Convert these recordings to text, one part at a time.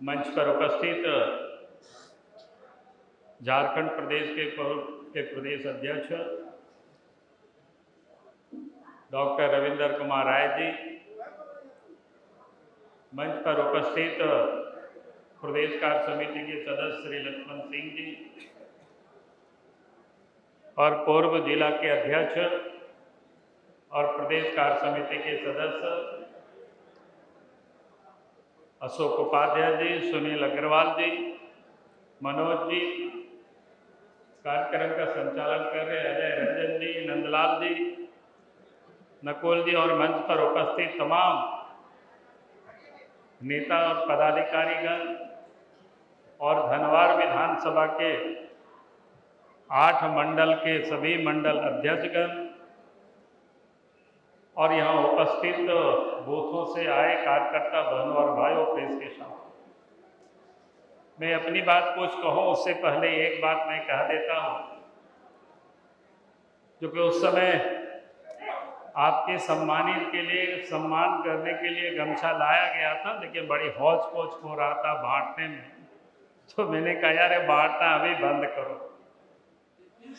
मंच पर उपस्थित झारखंड प्रदेश के प्रदेश अध्यक्ष डॉक्टर रविंद्र कुमार राय जी, मंच पर उपस्थित प्रदेश कार्य समिति के सदस्य श्री लक्ष्मण सिंह जी और पूर्व जिला के अध्यक्ष और प्रदेश कार्य समिति के सदस्य अशोक उपाध्याय जी, सुनील अग्रवाल जी, मनोज जी, कार्यक्रम का संचालन कर रहे अजय रंजन जी, नंदलाल जी, नकुल जी और मंच पर उपस्थित तमाम नेता और पदाधिकारीगण और धनवार विधानसभा के 8 मंडल के सभी मंडल अध्यक्षगण और यहाँ उपस्थित बूथों से आए कार्यकर्ता बहनों और भाइयों, प्रेस के साथ मैं अपनी बात कुछ कहूँ उससे पहले एक बात मैं कह देता हूँ, क्योंकि उस समय आपके सम्मानित के लिए सम्मान करने के लिए गमछा लाया गया था, लेकिन बड़ी हौच पौच हो रहा था बांटने में, तो मैंने कहा यार बांटना अभी बंद करो।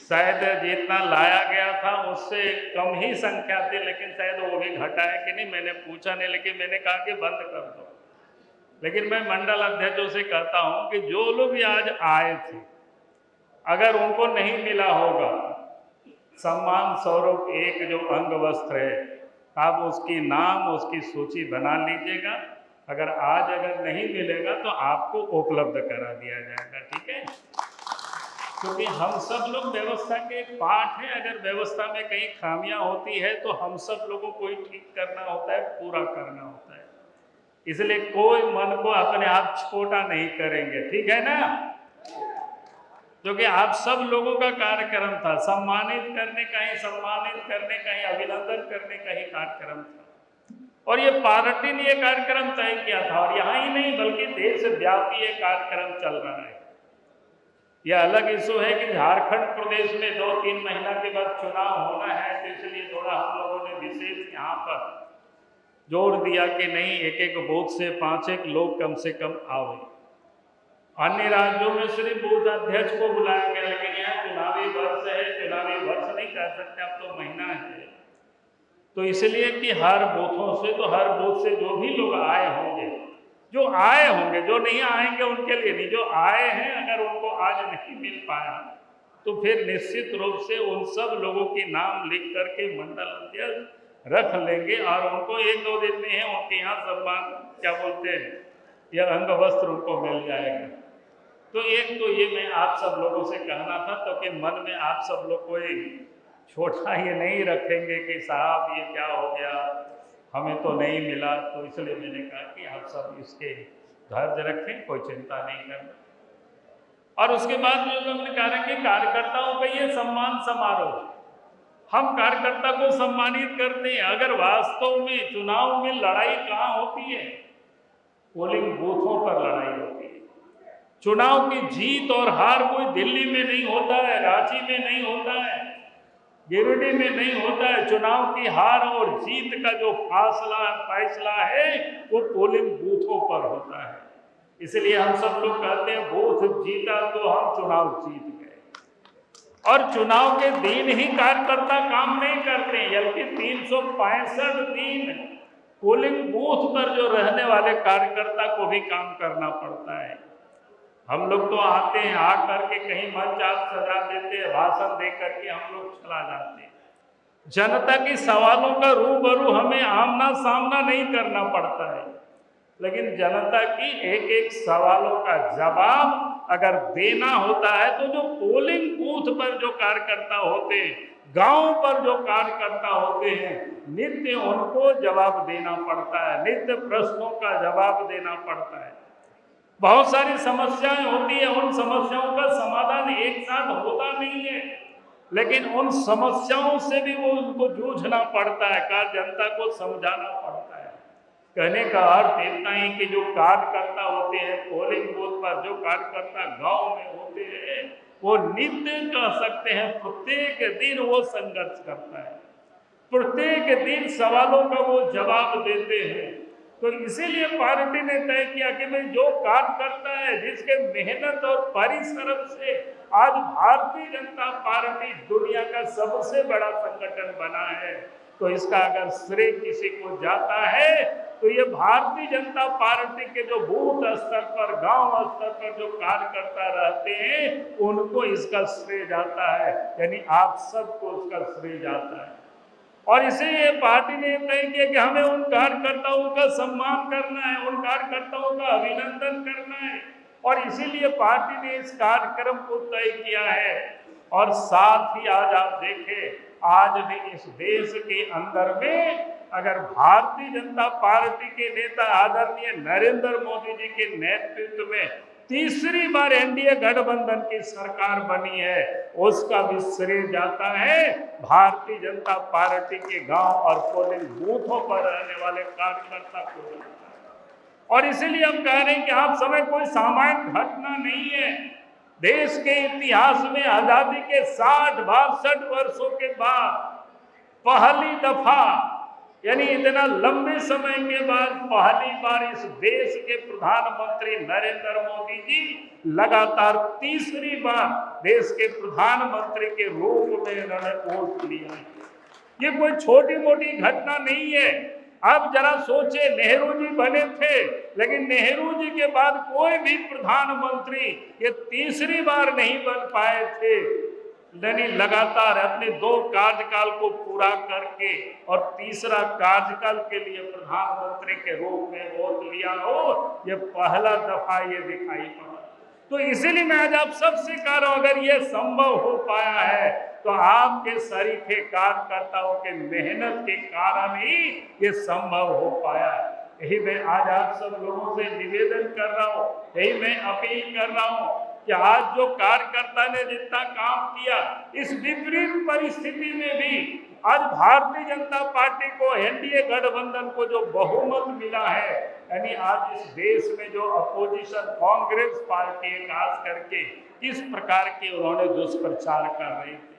शायद जितना लाया गया था उससे कम ही संख्या थी, लेकिन शायद वो भी घटा है कि नहीं मैंने पूछा नहीं, लेकिन मैंने कहा कि बंद कर दो। लेकिन मैं मंडल अध्यक्षों से कहता हूं कि जो लोग आज आए थे, अगर उनको नहीं मिला होगा सम्मान स्वरूप एक जो अंग वस्त्र है, आप उसकी नाम उसकी सूची बना लीजिएगा। अगर नहीं मिलेगा तो आपको उपलब्ध करा दिया जाएगा, ठीक है? क्योंकि हम सब लोग व्यवस्था के एक पार्ट हैं। अगर व्यवस्था में कहीं खामियां होती है तो हम सब लोगों को ही ठीक करना होता है, पूरा करना होता है। इसलिए कोई मन को अपने आप छोटा नहीं करेंगे, ठीक है ना? क्योंकि आप सब लोगों का कार्यक्रम था, सम्मानित करने का ही, अभिनंदन करने का ही कार्यक्रम था। और ये पार्टी ने ये कार्यक्रम तय किया था, और यहाँ ही नहीं बल्कि देशव्यापी ये कार्यक्रम चल रहा है। यह अलग इशू है कि झारखंड प्रदेश में 2-3 महीना के बाद चुनाव होना है, तो इसलिए थोड़ा हम लोगों ने विशेष यहाँ पर जोर दिया कि नहीं, एक बूथ से 5 लोग कम से कम आवे। अन्य राज्यों में सिर्फ बूथ अध्यक्ष को बुलाया गया, लेकिन यहाँ चुनावी वर्ष है, चुनावी वर्ष नहीं कह सकते, अब तो महीना है, तो इसलिए कि हर बूथों से, तो हर बूथ से जो भी लोग आए होंगे, जो नहीं आएंगे उनके लिए नहीं, जो आए हैं अगर उनको आज नहीं मिल पाया तो फिर निश्चित रूप से उन सब लोगों के नाम लिख करके मंडल अध्यक्ष रख लेंगे और उनको 1-2 दिन में है उनके यहाँ सम्मान क्या बोलते हैं, यह अंग वस्त्र उनको मिल जाएगा। तो एक तो ये मैं आप सब लोगों से कहना था, तो कि मन में आप सब लोग कोई छोटा ये नहीं रखेंगे कि साहब ये क्या हो गया, हमें तो नहीं मिला। तो इसलिए मैंने कहा कि आप सब इसके धैर्य रखें, कोई चिंता नहीं करना। और उसके बाद जो हमने कहा कि कार्यकर्ताओं का ये सम्मान समारोह, हम कार्यकर्ता को सम्मानित करते हैं। अगर वास्तव में चुनाव में लड़ाई कहाँ होती है? पोलिंग बूथों पर लड़ाई होती है। चुनाव की जीत और हार कोई दिल्ली में नहीं होता है, रांची में नहीं होता है, गिरिडीह में नहीं होता है। चुनाव की हार और जीत का जो फैसला है वो पोलिंग बूथों पर होता है। इसलिए हम सब लोग कहते हैं बूथ जीता तो हम चुनाव जीत गए। और चुनाव के दिन ही कार्यकर्ता काम नहीं करते हैं, बल्कि 365 दिन पोलिंग बूथ पर जो रहने वाले कार्यकर्ता को भी काम करना पड़ता है। हम लोग तो आते हैं, आकर के कहीं मंच आप सजा देते हैं, भाषण दे करके हम लोग चला जाते हैं। जनता के सवालों का रूबरू हमें आमना सामना नहीं करना पड़ता है, लेकिन जनता की एक सवालों का जवाब अगर देना होता है तो जो पोलिंग बूथ पर जो कार्यकर्ता होते हैं, गांव पर जो कार्यकर्ता होते हैं, नित्य उनको जवाब देना पड़ता है, नित्य प्रश्नों का जवाब देना पड़ता है। बहुत सारी समस्याएं होती है, उन समस्याओं का समाधान एक साथ होता नहीं है, लेकिन उन समस्याओं से भी वो उनको जूझना पड़ता है, जनता को समझाना पड़ता है। कहने का अर्थ इतना ही कि जो कार्यकर्ता होते हैं पोलिंग बूथ पर, जो कार्यकर्ता गांव में होते हैं, वो नित्य कह सकते हैं प्रत्येक दिन वो संघर्ष करता है, प्रत्येक दिन सवालों का वो जवाब देते हैं। तो इसीलिए पार्टी ने तय किया कि भाई जो काम करता है, जिसके मेहनत और परिश्रम से आज भारतीय जनता पार्टी दुनिया का सबसे बड़ा संगठन बना है, तो इसका अगर श्रेय किसी को जाता है तो ये भारतीय जनता पार्टी के जो बूथ स्तर पर, गांव स्तर पर जो कार्यकर्ता रहते हैं, उनको इसका श्रेय जाता है, यानी आप सबको उसका श्रेय जाता है। और इसीलिए पार्टी ने तय किया कि हमें उन कार्यकर्ताओं का सम्मान करना है, उन कार्यकर्ताओं का अभिनंदन करना है, और इसीलिए पार्टी ने इस कार्यक्रम को तय किया है। और साथ ही आज आप देखें, आज भी इस देश के अंदर में अगर भारतीय जनता पार्टी के नेता आदरणीय नरेंद्र मोदी जी के नेतृत्व में तीसरी बार एनडीए गठबंधन की सरकार बनी है, उसका भी श्रेय जाता है भारतीय जनता पार्टी के गांव और पोलिंग बूथों पर रहने वाले कार्यकर्ता को। और इसीलिए हम कह रहे हैं कि आप समय कोई सामान्य घटना नहीं है। देश के इतिहास में आजादी के 60-62 वर्षों के बाद पहली दफा, यानी इतना लंबे समय के बाद पहली बार इस देश के प्रधानमंत्री नरेंद्र मोदी जी लगातार तीसरी बार देश के प्रधानमंत्री के रूप में इन्होंने वोट लिया। ये कोई छोटी मोटी घटना नहीं है। अब जरा सोचे, नेहरू जी बने थे, लेकिन नेहरू जी के बाद कोई भी प्रधानमंत्री ये तीसरी बार नहीं बन पाए थे, यानी लगातार अपने 2 कार्यकाल को पूरा करके और तीसरा कार्यकाल के लिए प्रधानमंत्री के रूप में वोट लिया हो, ये पहला दफा ये दिखाई पड़ा। तो इसीलिए मैं आज आप सबसे कह रहा हूं, अगर ये संभव हो पाया है तो आपके सरीखे कार्यकर्ताओं के मेहनत के कारण ही ये संभव हो पाया है। यही मैं आज आप सब लोगों से निवेदन कर रहा हूँ, यही मैं अपील कर रहा हूँ कि आज जो कार्यकर्ता ने जितना काम किया, इस विपरीत परिस्थिति में भी आज भारतीय जनता पार्टी को, एनडीए गठबंधन को जो बहुमत मिला है, यानी आज इस देश में जो अपोजिशन कांग्रेस पार्टी है, खास करके किस प्रकार के उन्होंने दुष्प्रचार कर रहे थे।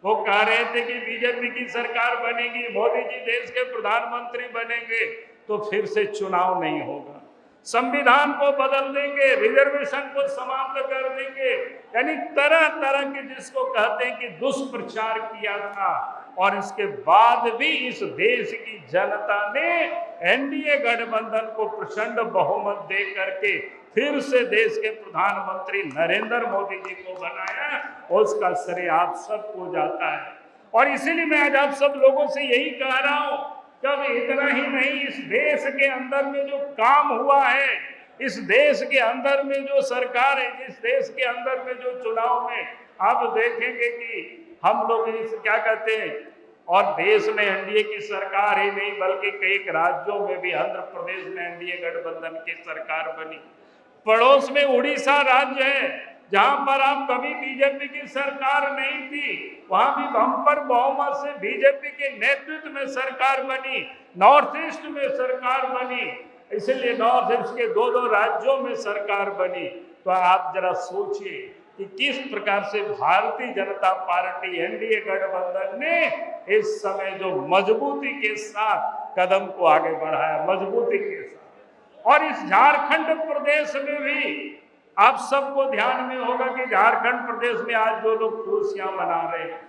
वो कह रहे थे कि बीजेपी की सरकार बनेगी, मोदी जी देश के प्रधानमंत्री बनेंगे तो फिर से चुनाव नहीं होगा, संविधान को बदल देंगे, रिजर्वेशन को समाप्त कर देंगे, यानी तरह तरह के जिसको कहते हैं कि दुष्प्रचार किया था। और इसके बाद भी इस देश की जनता ने एनडीए गठबंधन को प्रचंड बहुमत दे करके फिर से देश के प्रधानमंत्री नरेंद्र मोदी जी को बनाया, उसका श्रेय आप सबको जाता है। और इसीलिए मैं आज आप सब लोगों से यही कह रहा हूं, जब इतना ही नहीं, इस देश के अंदर में जो काम हुआ है, इस देश के अंदर में जो सरकार है, इस देश के अंदर में जो चुनाव में आप देखेंगे कि हम लोग इस क्या कहते हैं, और देश में एनडीए की सरकार ही नहीं बल्कि कई राज्यों में भी, आंध्र प्रदेश में एनडीए गठबंधन की सरकार बनी, पड़ोस में उड़ीसा राज्य है जहां पर आप कभी बीजेपी की सरकार नहीं थी, वहां भी बम्पर बहुमत से बीजेपी के नेतृत्व में सरकार बनी, नॉर्थ ईस्ट में सरकार बनी, इसलिए नॉर्थ ईस्ट के 2 राज्यों में सरकार बनी। तो आप जरा सोचिए कि किस प्रकार से भारतीय जनता पार्टी, एनडीए गठबंधन ने इस समय जो मजबूती के साथ कदम को आगे बढ़ाया, मजबूती के साथ। और इस झारखंड प्रदेश में भी आप सबको ध्यान में होगा कि झारखंड प्रदेश में आज जो लोग खुशियां मना रहे हैं,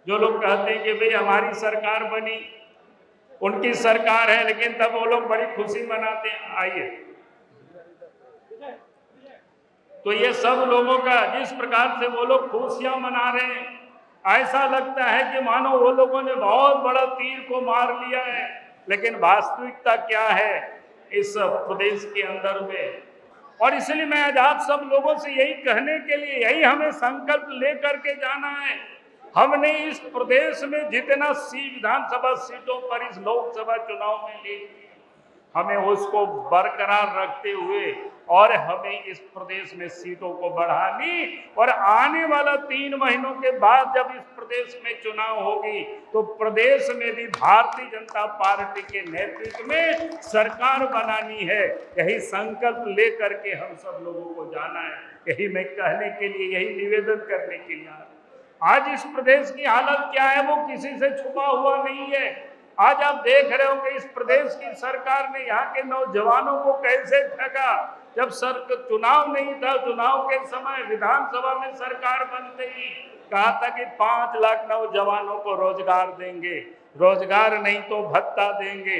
जो लोग कहते हैं कि भाई हमारी सरकार बनी, उनकी सरकार है, लेकिन तब वो लोग बड़ी खुशी मनाते हैं। आइए, तो ये सब लोगों का जिस प्रकार से वो लोग खुशियां मना रहे हैं, ऐसा लगता है कि मानो वो लोगों ने बहुत बड़ा तीर को मार लिया है, लेकिन वास्तविकता क्या है इस प्रदेश के अंदर में। और इसलिए मैं आज आप सब लोगों से यही कहने के लिए, यही हमें संकल्प लेकर के जाना है। हमने इस प्रदेश में जितना विधानसभा सीटों पर इस लोकसभा चुनाव में ली, हमें उसको बरकरार रखते हुए और हमें इस प्रदेश में सीटों को बढ़ानी, और आने वाला 3 महीनों के बाद जब इस प्रदेश में चुनाव होगी तो प्रदेश में भी भारतीय जनता पार्टी के नेतृत्व में सरकार बनानी है। यही संकल्प लेकर के हम सब लोगों को जाना है। यही मैं कहने के लिए, यही निवेदन करने के लिए आज इस प्रदेश की हालत क्या है वो किसी से छुपा हुआ नहीं है। आज आप देख रहे हो कि इस प्रदेश की सरकार ने यहाँ के नौजवानों को कैसे ठगा। जब चुनाव नहीं था, चुनाव के समय विधानसभा में सरकार बनते ही कहा था कि 5 लाख नौजवानों को रोजगार देंगे, रोजगार नहीं तो भत्ता देंगे,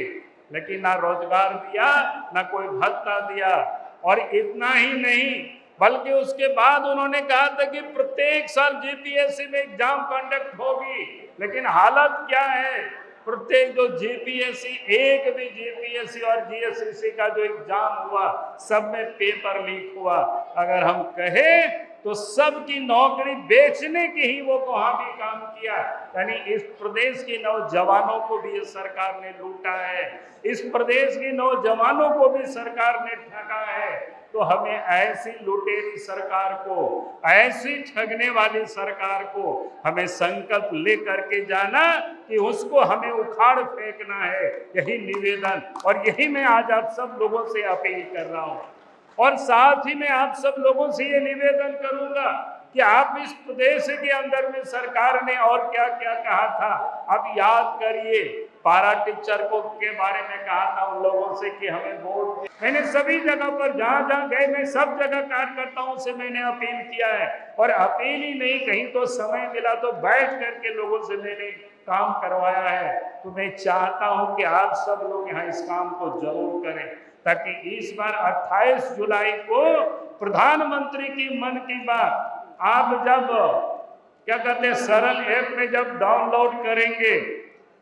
लेकिन ना रोजगार दिया ना कोई भत्ता दिया। और इतना ही नहीं, बल्कि उसके बाद उन्होंने कहा था कि प्रत्येक साल जीपीएससी में एग्जाम कंडक्ट होगी, लेकिन हालत क्या है, प्रत्येक जो जीपीएससी, एक भी जीपीएससी और जीएसएससी का जो एग्जाम हुआ सब में पेपर लीक हुआ। अगर हम कहें तो सबकी नौकरी बेचने की ही वो वहां भी काम किया। यानी इस प्रदेश के नौजवानों को भी इस सरकार ने लूटा है, इस प्रदेश के नौजवानों को भी सरकार ने ठगा है। तो हमें ऐसी लुटेरी सरकार को, ऐसी ठगने वाली सरकार को हमें संकल्प लेकर के जाना कि उसको हमें उखाड़ फेंकना है। यही निवेदन और यही मैं आज आप सब लोगों से अपील कर रहा हूं। और साथ ही मैं आप सब लोगों से ये निवेदन करूंगा कि आप इस प्रदेश के अंदर में सरकार ने और क्या क्या कहा था आप याद करिए। पारा टीचर को के बारे में कहा था उन लोगों से कि हमें वोट। मैंने सभी जगह पर जहां जहां गए, मैं सब जगह कार्यकर्ताओं से मैंने अपील किया है। और अपील ही नहीं, कहीं तो समय मिला तो बैठ करके लोगों से मैंने काम करवाया है। तो मैं चाहता हूं कि आप सब लोग यहाँ इस काम को जरूर करें, ताकि इस बार 28 जुलाई को प्रधानमंत्री की मन की बात आप जब क्या कहते हैं सरल ऐप में जब डाउनलोड करेंगे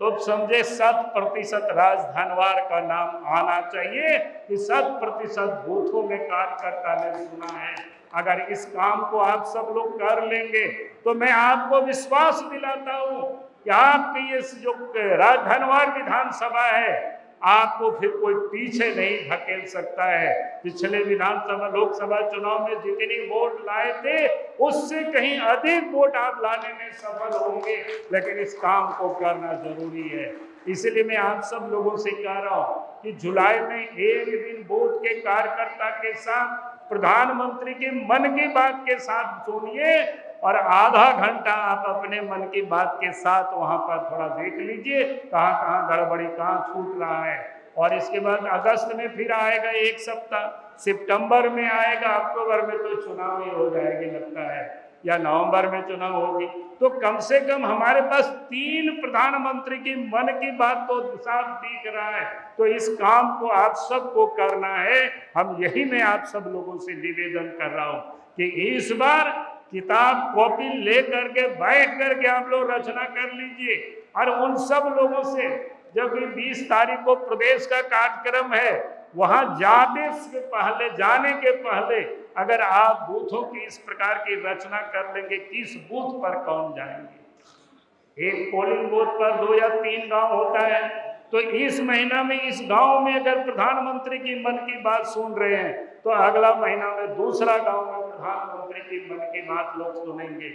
तो समझे 100% राजधनवार का नाम आना चाहिए कि 100% बूथों में कार्यकर्ता ने सुना है। अगर इस काम को आप सब लोग कर लेंगे तो मैं आपको विश्वास दिलाता हूं कि आपकी ये जो राजधनवार विधानसभा है आपको फिर कोई पीछे नहीं धकेल सकता है। पिछले विधानसभा लोकसभा चुनाव में जितनी वोट लाए थे उससे कहीं अधिक वोट आप लाने में सफल होंगे, लेकिन इस काम को करना जरूरी है। इसलिए मैं आप सब लोगों से कह रहा हूं कि जुलाई में एक दिन बूथ के कार्यकर्ता के साथ प्रधानमंत्री के मन की बात के साथ सुनिए और आधा घंटा आप अपने मन की बात के साथ वहां पर थोड़ा देख लीजिए कहाँ कहाँ गड़बड़ी, कहाँ छूट रहा है। और इसके बाद अगस्त में फिर आएगा 1 सप्ताह, सितंबर में आएगा, अक्टूबर में तो चुनाव ही हो जाएगी लगता है, या नवंबर में चुनाव होगी। तो कम से कम हमारे पास 3 प्रधानमंत्री की मन की बात तो साफ दिख रहा है। तो इस काम को आप सबको करना है। हम यही मैं आप सब लोगों से निवेदन कर रहा हूँ कि इस बार किताब कॉपी ले करके बैठ करके आप लोग रचना कर लीजिए। और उन सब लोगों से जब 20 तारीख को प्रदेश का कार्यक्रम है वहां जाने के पहले अगर आप बूथों की इस प्रकार की रचना कर लेंगे, किस बूथ पर कौन जाएंगे। एक पोलिंग बूथ पर 2 या 3 गांव होता है, तो इस महीना में इस गांव में अगर प्रधानमंत्री की मन की बात सुन रहे हैं तो अगला महीना में दूसरा गांव में प्रधानमंत्री की मन की बात लोग सुनेंगे।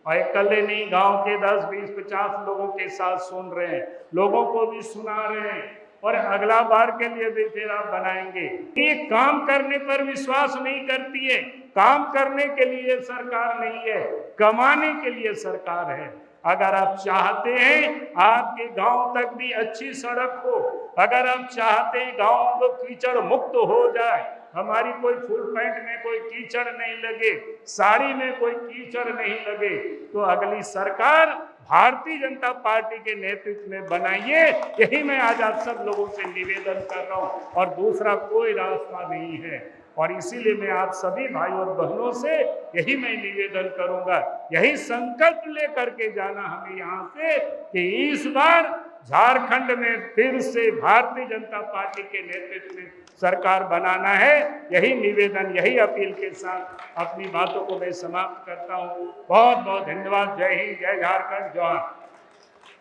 और इकल्ले नहीं, गांव के 10, 20, 50 लोगों के साथ सुन रहे हैं, लोगों को भी सुना रहे हैं और अगला बार के लिए भी फिर आप बनाएंगे। ये काम करने पर विश्वास नहीं करती है, काम करने के लिए सरकार नहीं है, कमाने के लिए सरकार है। अगर आप चाहते हैं आपके गांव तक भी अच्छी सड़क हो, अगर आप चाहते हैं गांव को कीचड़ मुक्त हो जाए, हमारी कोई फुल पैंट में कोई कीचड़ नहीं लगे, साड़ी में कोई कीचड़ नहीं लगे, तो अगली सरकार भारतीय जनता पार्टी के नेतृत्व में बनाइए। यही मैं आज आप सब लोगों से निवेदन कर रहा हूं और दूसरा कोई रास्ता नहीं है। और इसीलिए मैं आप सभी भाई और बहनों से यही मैं निवेदन करूंगा, यही संकल्प लेकर के जाना हमें यहाँ से कि इस बार झारखंड में फिर से भारतीय जनता पार्टी के नेतृत्व में सरकार बनाना है। यही निवेदन, यही अपील के साथ अपनी बातों को मैं समाप्त करता हूँ। बहुत बहुत धन्यवाद। जय हिंद, जय झारखंड, जवाहर।